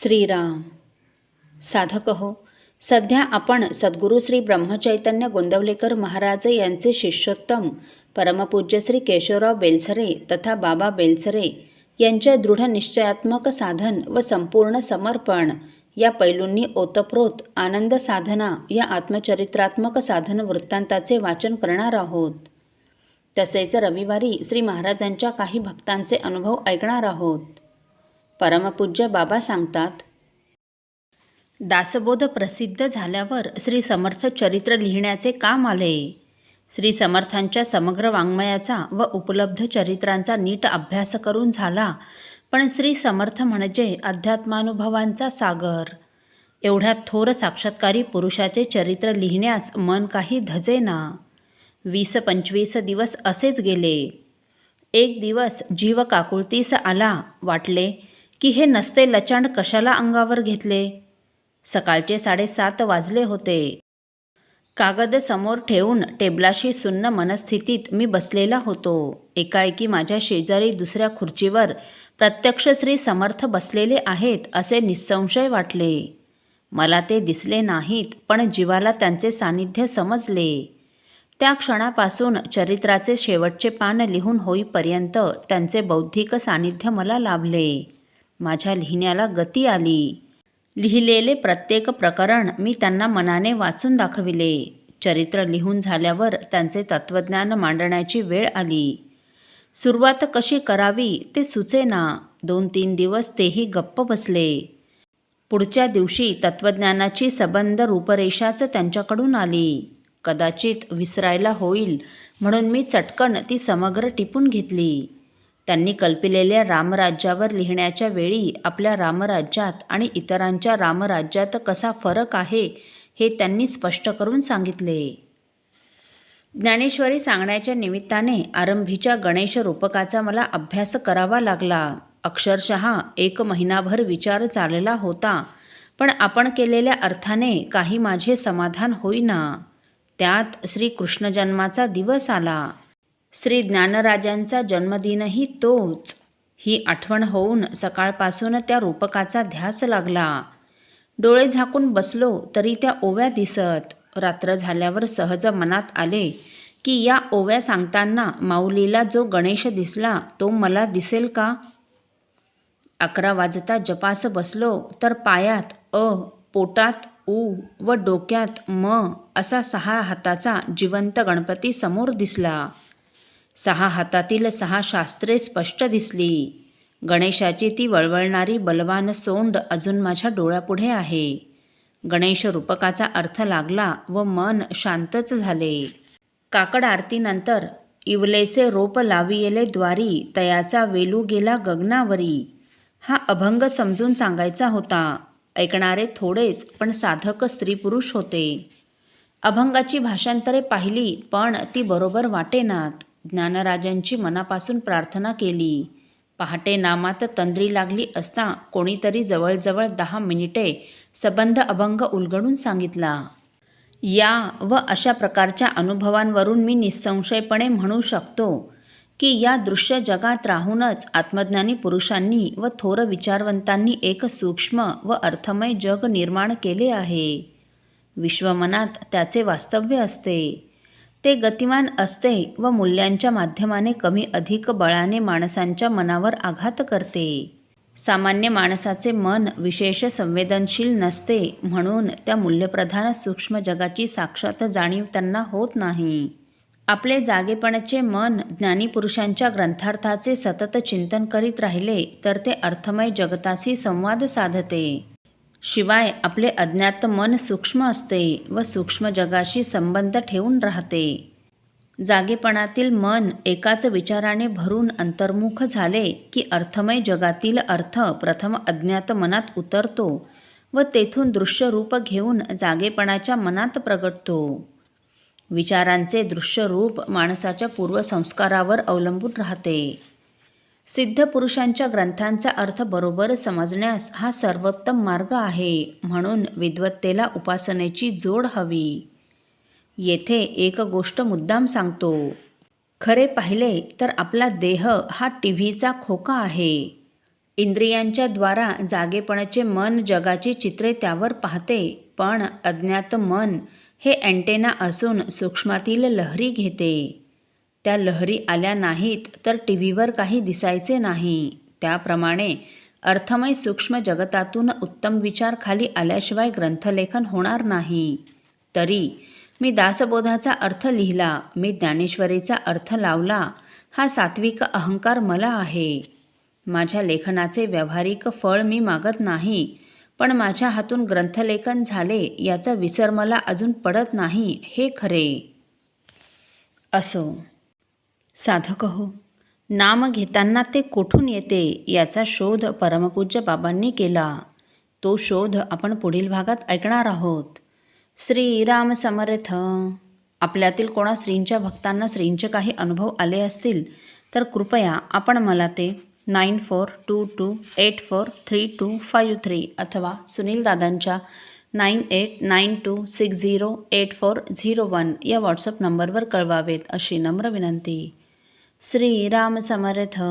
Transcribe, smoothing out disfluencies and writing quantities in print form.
श्रीराम. साधक हो, सध्या आपण सद्गुरू श्री ब्रह्मचैतन्य गोंदवलेकर महाराज यांचे शिष्योत्तम परमपूज्य श्री केशवराव बेलसरे तथा बाबा बेलसरे यांच्या दृढ निश्चयात्मक साधन व संपूर्ण समर्पण या पैलूंनी ओतप्रोत आनंद साधना या आत्मचरित्रात्मक साधन वृत्तांताचे वाचन करणार आहोत. तसेच रविवारी श्री महाराजांच्या काही भक्तांचे अनुभव ऐकणार आहोत. परमपूज्य बाबा सांगतात, दासबोध प्रसिद्ध झाल्यावर श्री समर्थ चरित्र लिहिण्याचे काम आले. श्री समर्थांच्या समग्र वाङ्मयाचा व उपलब्ध चरित्रांचा नीट अभ्यास करून झाला, पण श्री समर्थ म्हणजे अध्यात्मानुभवांचा सागर. एवढ्या थोर साक्षात्कारी पुरुषाचे चरित्र लिहिण्यास मन काही धजेना. 20-25 दिवस असेच गेले. एक दिवस जीव काकुळतीस आला. वाटले की हे नसते लचांड कशाला अंगावर घेतले. सकाळचे 7:30 वाजले होते. कागद समोर ठेवून टेबलाशी सुन्न मनस्थितीत मी बसलेला होतो. एकाएकी माझ्या शेजारी दुसऱ्या खुर्चीवर प्रत्यक्ष श्री समर्थ बसलेले आहेत असे निसंशय वाटले. मला ते दिसले नाहीत, पण जीवाला त्यांचे सानिध्य समजले. त्या क्षणापासून चरित्राचे शेवटचे पान लिहून होईपर्यंत त्यांचे बौद्धिक सानिध्य मला लाभले. माझ्या लिहिण्याला गती आली. लिहिलेले प्रत्येक प्रकरण मी त्यांना मनाने वाचून दाखविले. चरित्र लिहून झाल्यावर त्यांचे तत्त्वज्ञान मांडण्याची वेळ आली. सुरुवात कशी करावी ते सुचेना. 2-3 दिवस तेही गप्प बसले. पुढच्या दिवशी तत्त्वज्ञानाची सबंध रूपरेषाच त्यांच्याकडून आली. कदाचित विसरायला होईल म्हणून मी चटकन ती समग्र टिपून घेतली. त्यांनी कल्पिलेल्या रामराज्यावर लिहिण्याच्या वेळी आपल्या रामराज्यात आणि इतरांच्या रामराज्यात कसा फरक आहे हे त्यांनी स्पष्ट करून सांगितले. ज्ञानेश्वरी सांगण्याच्या निमित्ताने आरंभीच्या गणेश रूपकाचा मला अभ्यास करावा लागला. अक्षरशः 1 महिनाभर विचार चालला होता, पण आपण केलेल्या अर्थाने काही माझे समाधान होईना. त्यात श्री कृष्णजन्माचा दिवस आला. श्री ज्ञानराजांचा जन्मदिनही तोच. ही आठवण होऊन सकाळपासून त्या रूपकाचा ध्यास लागला. डोळे झाकून बसलो तरी त्या ओव्या दिसत. रात्र झाल्यावर सहज मनात आले की या ओव्या सांगताना माऊलीला जो गणेश दिसला तो मला दिसेल का. 11 वाजता जपास बसलो तर पायात अ, पोटात उ व डोक्यात म असा 6 हाताचा जिवंत गणपती समोर दिसला. 6 हातातील 6 शास्त्रे स्पष्ट दिसली. गणेशाची ती वळवळणारी बलवान सोंड अजून माझ्या डोळ्यापुढे आहे. गणेश रूपकाचा अर्थ लागला व मन शांतच झाले. काकड आरतीनंतर इवलेसे रोप लावियेले द्वारी, तयाचा वेलू गेला गगनावरी हा अभंग समजून सांगायचा होता. ऐकणारे थोडेच, पण साधक स्त्री पुरुष होते. अभंगाची भाषांतरे पाहिली, पण ती बरोबर वाटेनात. ज्ञानराजांची मनापासून प्रार्थना केली. पहाटे नामात तंद्री लागली असता कोणीतरी जवळजवळ 10 मिनिटे सबंध अभंग उलगडून सांगितला. या व अशा प्रकारच्या अनुभवांवरून मी निसंशयपणे म्हणू शकतो की या दृश्य जगात राहूनच आत्मज्ञानी पुरुषांनी व थोर विचारवंतांनी एक सूक्ष्म व अर्थमय जग निर्माण केले आहे. विश्वमनात त्याचे वास्तव्य असते. ते गतिमान असते व मूल्यांच्या माध्यमाने कमी अधिक बळाने माणसांच्या मनावर आघात करते. सामान्य माणसाचे मन विशेष संवेदनशील नसते, म्हणून त्या मूल्यप्रधान सूक्ष्म जगाची साक्षात जाणीव त्यांना होत नाही. आपले जागेपणाचे मन ज्ञानीपुरुषांच्या ग्रंथार्थाचे सतत चिंतन करीत राहिले तर ते अर्थमय जगताशी संवाद साधते. शिवाय आपले अज्ञात मन सूक्ष्म असते व सूक्ष्म जगाशी संबंध ठेवून राहते. जागेपणातील मन एकाच विचाराने भरून अंतर्मुख झाले की अर्थमय जगातील अर्थ प्रथम अज्ञात मनात उतरतो व तेथून दृश्य रूप घेऊन जागेपणाच्या मनात प्रगटतो. विचारांचे दृश्य रूप माणसाच्या पूर्वसंस्कारावर अवलंबून राहते. सिद्ध पुरुषांच्या ग्रंथांचा अर्थ बरोबर समजण्यास हा सर्वोत्तम मार्ग आहे. म्हणून विद्वत्तेला उपासनेची जोड हवी. येथे एक गोष्ट मुद्दाम सांगतो. खरे पाहिले तर आपला देह हा टीव्हीचा खोका आहे. इंद्रियांच्या द्वारा जागेपणाचे मन जगाची चित्रे त्यावर पाहते, पण अज्ञात मन हे अँटेना असून सूक्ष्मातील लहरी घेते. त्या लहरी आल्या नाहीत तर टी व्हीवर काही दिसायचे नाही. त्याप्रमाणे अर्थमय सूक्ष्म जगतातून उत्तम विचार खाली आल्याशिवाय ग्रंथलेखन होणार नाही. तरी मी दासबोधाचा अर्थ लिहिला, मी ज्ञानेश्वरीचा अर्थ लावला, हा सात्विक अहंकार मला आहे. माझ्या लेखनाचे व्यावहारिक फळ मी मागत नाही, पण माझ्या हातून ग्रंथलेखन झाले याचा विसर मला अजून पडत नाही, हे खरे. असो, साधक हो, नाम घेताना ते कोठून येते याचा शोध परमपूज्य बाबांनी केला. तो शोध आपण पुढील भागात ऐकणार आहोत. श्रीराम समर्थ. आपल्यातील कोणा श्रींच्या भक्तांना श्रींचे काही अनुभव आले असतील तर कृपया आपण मला ते 9422843253 अथवा सुनील दादांच्या 9892608401 या व्हॉट्सअप नंबरवर कळवावेत, अशी नम्र विनंती. श्रीराम समर्थ.